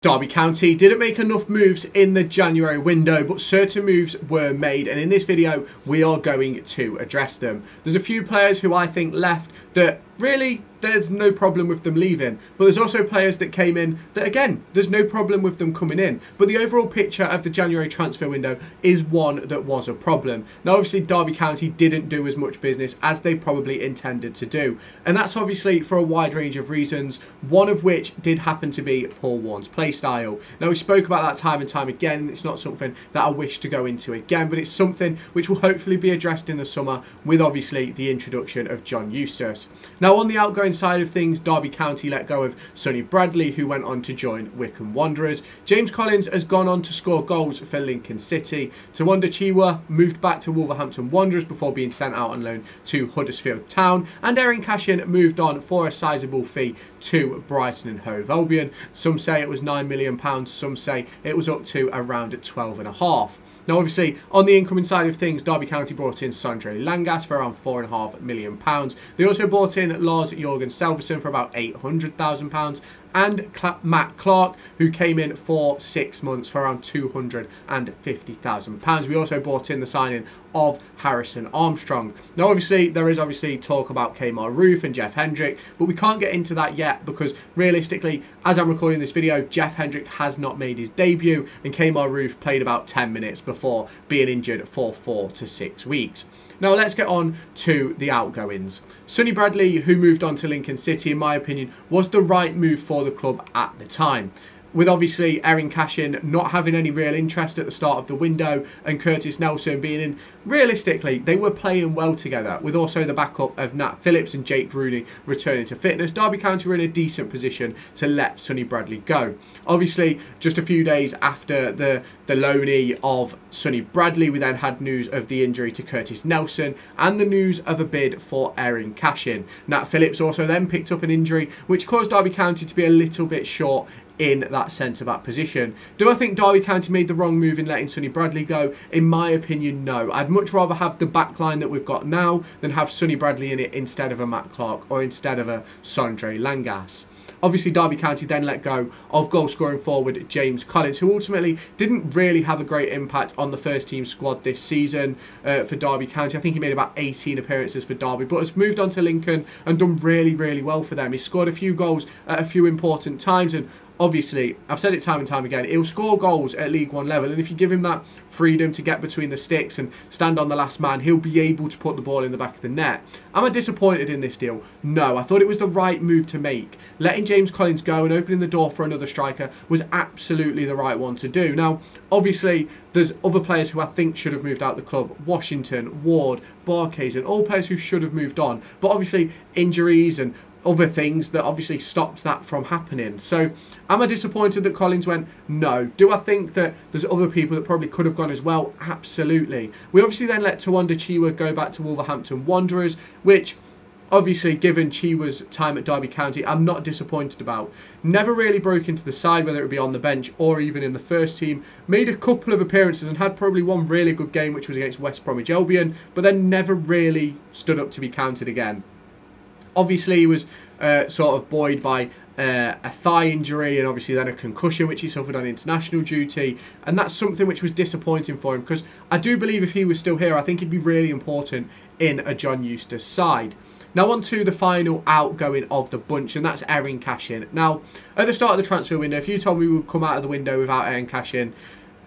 Derby County didn't make enough moves in the January window, but certain moves were made, and in this video we are going to address them. There's a few players who I think left that really there's no problem with them leaving, but there's also players that came in that again there's no problem with them coming in, but the overall picture of the January transfer window is one that was a problem. Now obviously Derby County didn't do as much business as they probably intended to do, and that's obviously for a wide range of reasons, one of which did happen to be Paul Warne's play style. Now we spoke about that time and time again, and it's not something that I wish to go into again, but it's something which will hopefully be addressed in the summer with obviously the introduction of John Eustace. Now on the outgoing side of things, Derby County let go of Sonny Bradley, who went on to join Wycombe Wanderers. James Collins has gone on to score goals for Lincoln City. Tawanda Chiwa moved back to Wolverhampton Wanderers before being sent out on loan to Huddersfield Town, and Eiran Cashin moved on for a sizable fee to Brighton and Hove Albion. Some say it was £9 million, some say it was up to around 12.5. Now obviously on the incoming side of things, Derby County brought in Sondre Langas for around £4.5 million. They also brought in Lars Jørgen Selverson for about £800,000 and Matt Clark, who came in for 6 months for around £250,000. We also brought in the signing of Harrison Armstrong. Now obviously there is talk about Kmar Roof and Jeff Hendrick, but we can't get into that yet because realistically, as I'm recording this video, Jeff Hendrick has not made his debut and Kmar Roof played about 10 minutes before being injured for 4 to 6 weeks. Now let's get on to the outgoings. Sonny Bradley, who moved on to Lincoln City, in my opinion, was the right move for the club at the time. With obviously Eiran Cashin not having any real interest at the start of the window and Curtis Nelson being in, realistically, they were playing well together, with also the backup of Nat Phillips and Jake Rooney returning to fitness. Derby County were in a decent position to let Sonny Bradley go. Obviously, just a few days after the loanee of Sonny Bradley, we then had news of the injury to Curtis Nelson and the news of a bid for Eiran Cashin. Nat Phillips also then picked up an injury, which caused Derby County to be a little bit short in that centre-back position. Do I think Derby County made the wrong move in letting Sonny Bradley go? In my opinion, no. I'd much rather have the backline that we've got now than have Sonny Bradley in it instead of a Matt Clark or instead of a Sondre Langas. Obviously, Derby County then let go of goal-scoring forward James Collins, who ultimately didn't really have a great impact on the first-team squad this season for Derby County. I think he made about 18 appearances for Derby, but has moved on to Lincoln and done really, really well for them. He scored a few goals at a few important times, and obviously, I've said it time and time again, he'll score goals at League One level, and if you give him that freedom to get between the sticks and stand on the last man, he'll be able to put the ball in the back of the net. Am I disappointed in this deal? No, I thought it was the right move to make. Letting James Collins go and opening the door for another striker was absolutely the right one to do. Now, obviously, there's other players who I think should have moved out the club. Washington, Ward, Barkhazen, all players who should have moved on. But obviously, injuries and other things that obviously stopped that from happening. So am I disappointed that Collins went? No. Do I think that there's other people that probably could have gone as well? Absolutely. We obviously then let Tawanda Chiwa go back to Wolverhampton Wanderers, which obviously, given Chiwa's time at Derby County, I'm not disappointed about. Never really broke into the side, whether it be on the bench or even in the first team. Made a couple of appearances and had probably one really good game, which was against West Bromwich Albion, but then never really stood up to be counted again. Obviously, he was sort of buoyed by a thigh injury and obviously then a concussion, which he suffered on international duty. And that's something which was disappointing for him, because I do believe if he was still here, I think he'd be really important in a John Eustace side. Now on to the final outgoing of the bunch, and that's Eiran Cashin. Now, at the start of the transfer window, if you told me we would come out of the window without Eiran Cashin,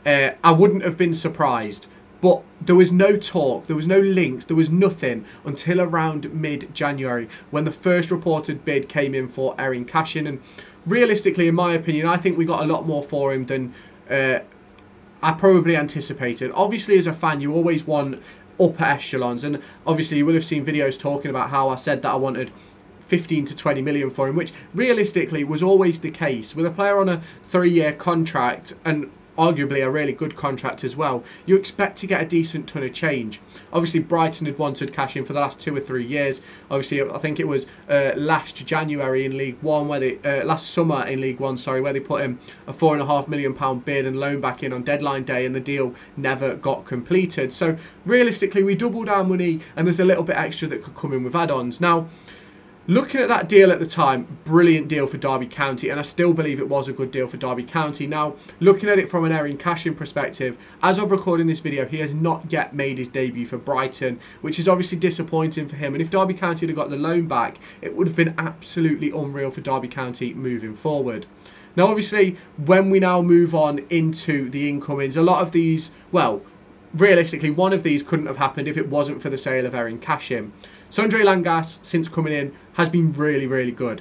I wouldn't have been surprised. But there was no talk, there was no links, there was nothing until around mid-January when the first reported bid came in for Eiran Cashin. And realistically, in my opinion, I think we got a lot more for him than I probably anticipated. Obviously, as a fan, you always want upper echelons. And obviously, you will have seen videos talking about how I said that I wanted 15 to 20 million for him, which realistically was always the case. With a player on a 3-year contract and arguably a really good contract as well, you expect to get a decent ton of change. Obviously, Brighton had wanted Cashin for the last 2 or 3 years. Obviously, I think it was last January in League One, where they last summer in League One, sorry, where they put him a £4.5 million bid and loan back in on deadline day, and the deal never got completed. So realistically, we doubled our money, and there's a little bit extra that could come in with add-ons. Now, Looking at that deal at the time, brilliant deal for Derby County, and I still believe it was a good deal for Derby County. Now, looking at it from an Eiran Cashin perspective, as of recording this video, he has not yet made his debut for Brighton, which is obviously disappointing for him. And if Derby County had got the loan back, it would have been absolutely unreal for Derby County moving forward. Now, obviously, when we now move on into the incomings, a lot of these, well, realistically, one of these couldn't have happened if it wasn't for the sale of Eiran Cashin. Sondre Langas, since coming in, has been really, really good.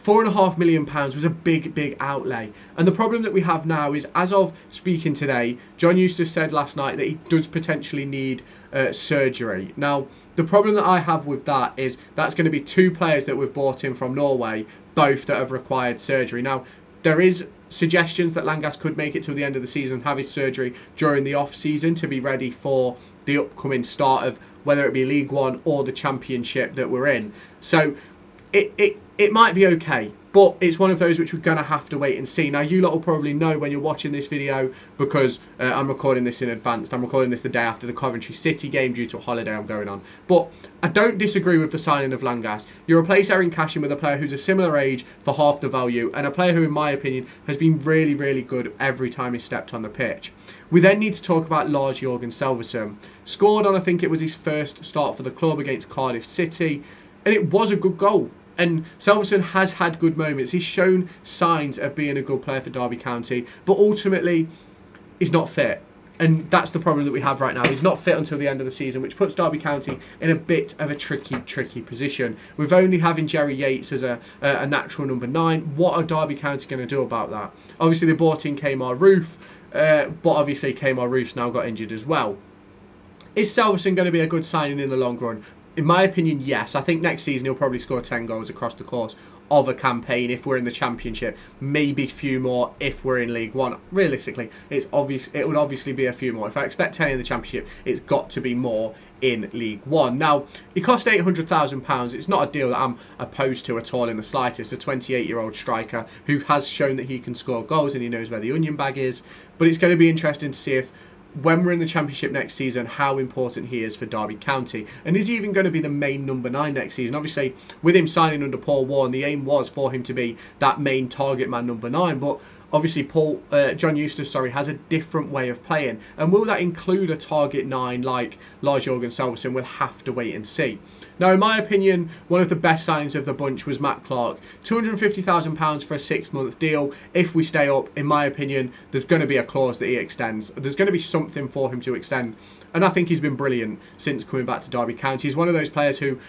£4.5 million was a big outlay. And the problem that we have now is, as of speaking today, John Eustace said last night that he does potentially need surgery. Now, the problem that I have with that is that's going to be 2 players that we've bought in from Norway, both that have required surgery. Now, there is suggestions that Langas could make it till the end of the season, have his surgery during the off-season to be ready for the upcoming start of whether it be League One or the Championship that we're in. So it might be okay, but it's one of those which we're going to have to wait and see. Now, you lot will probably know when you're watching this video, because I'm recording this in advance. I'm recording this the day after the Coventry City game due to a holiday I'm going on. But I don't disagree with the signing of Langas. You replace Eiran Cashin with a player who's a similar age for half the value, and a player who, in my opinion, has been really, really good every time he stepped on the pitch. We then need to talk about Lars-Jørgen Salverson. Scored on, I think it was his first start for the club against Cardiff City, and it was a good goal. And Salverson has had good moments. He's shown signs of being a good player for Derby County, but ultimately, he's not fit. And that's the problem that we have right now. He's not fit until the end of the season, which puts Derby County in a bit of a tricky position. With only having Jerry Yates as a natural number 9, what are Derby County going to do about that? Obviously, they bought in Kemar Roof, but obviously Kemar Roof's now got injured as well. Is Salverson going to be a good signing in the long run? In my opinion, yes. I think next season he'll probably score 10 goals across the course of a campaign if we're in the Championship. Maybe a few more if we're in League One. Realistically, it's obvious. It would obviously be a few more. If I expect 10 in the Championship, it's got to be more in League One. Now, he cost £800,000. It's not a deal that I'm opposed to at all in the slightest. A 28-year-old striker who has shown that he can score goals and he knows where the onion bag is. But it's going to be interesting to see if, when we're in the Championship next season, how important he is for Derby County. And is he even going to be the main number 9 next season? Obviously, with him signing under Paul Warne, the aim was for him to be that main target man number 9. But obviously, John Eustace, has a different way of playing. And will that include a target 9 like Lars-Jørgen Salverson? We'll have to wait and see. Now, in my opinion, one of the best signings of the bunch was Matt Clark. £250,000 for a 6-month deal. If we stay up, in my opinion, there's going to be a clause that he extends. There's going to be something for him to extend. And I think he's been brilliant since coming back to Derby County. He's one of those players who,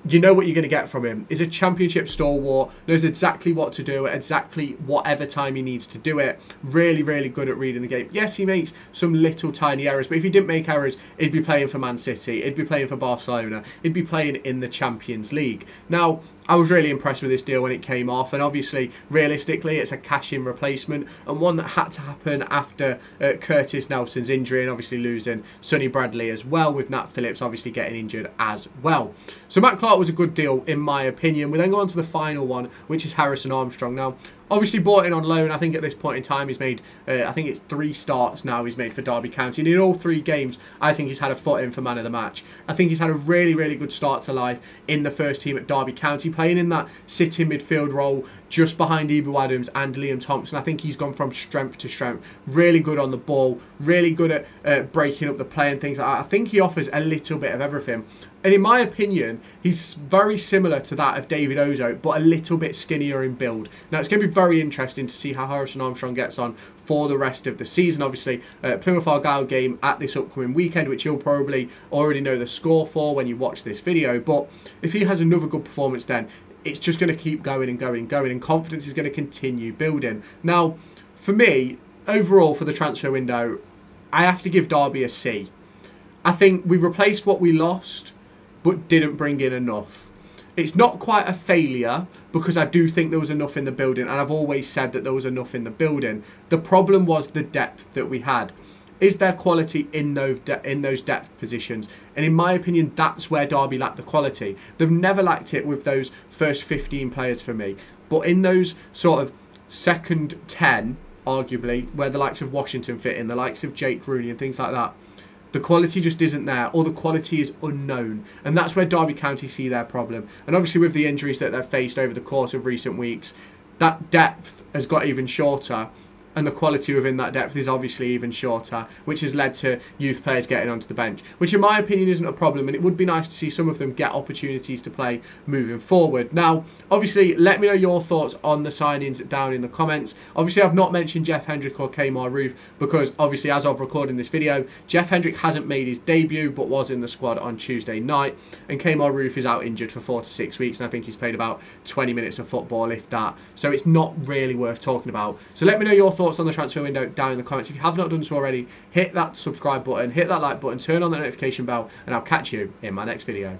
you know what you're going to get from him. He's a Championship stalwart, knows exactly what to do at exactly whatever time he needs to do it. Really, really good at reading the game. Yes, he makes some little tiny errors, but if he didn't make errors, he'd be playing for Man City, he'd be playing for Barcelona, he'd be playing in the Champions League. Now, I was really impressed with this deal when it came off, and obviously, realistically, it's a cash-in replacement, and one that had to happen after Curtis Nelson's injury, and obviously losing Sonny Bradley as well, with Nat Phillips obviously getting injured as well. So Matt Clark was a good deal, in my opinion. We then go on to the final one, which is Harrison Armstrong. Now, obviously bought in on loan. I think at this point in time he's made, I think it's 3 starts now he's made for Derby County. And in all 3 games, I think he's had a foot in for man of the match. I think he's had a really, really good start to life in the first team at Derby County, playing in that sitting midfield role just behind Ibu Adams and Liam Thompson. I think he's gone from strength to strength. Really good on the ball, really good at breaking up the play and things like that. I think he offers a little bit of everything. And in my opinion, he's very similar to that of David Ozo, but a little bit skinnier in build. Now, it's going to be very interesting to see how Harrison Armstrong gets on for the rest of the season. Obviously, Plymouth Argyle game at this upcoming weekend, which you'll probably already know the score for when you watch this video. But if he has another good performance, then it's just going to keep going and going and going, and confidence is going to continue building. Now, for me, overall for the transfer window, I have to give Derby a C. I think we replaced what we lost, but didn't bring in enough. It's not quite a failure, because I do think there was enough in the building, and I've always said that there was enough in the building. The problem was the depth that we had. Is there quality in those depth positions? And in my opinion, that's where Derby lacked the quality. They've never lacked it with those first 15 players for me. But in those sort of second 10, arguably, where the likes of Washington fit in, the likes of Jake Rooney and things like that, The quality just isn't there, or the quality is unknown. And that's where Derby County see their problem. And obviously with the injuries that they've faced over the course of recent weeks, that depth has got even shorter. And the quality within that depth is obviously even shorter, which has led to youth players getting onto the bench, which in my opinion isn't a problem, and it would be nice to see some of them get opportunities to play moving forward. Now, obviously, let me know your thoughts on the signings down in the comments. Obviously, I've not mentioned Jeff Hendrick or Kemar Roof because, obviously, as of recording this video, Jeff Hendrick hasn't made his debut, but was in the squad on Tuesday night, and Kemar Roof is out injured for 4 to 6 weeks, and I think he's played about 20 minutes of football, if that. So it's not really worth talking about. So let me know your thoughts on the transfer window down in the comments. If you have not done so already, hit that subscribe button, hit that like button, turn on the notification bell, and I'll catch you in my next video.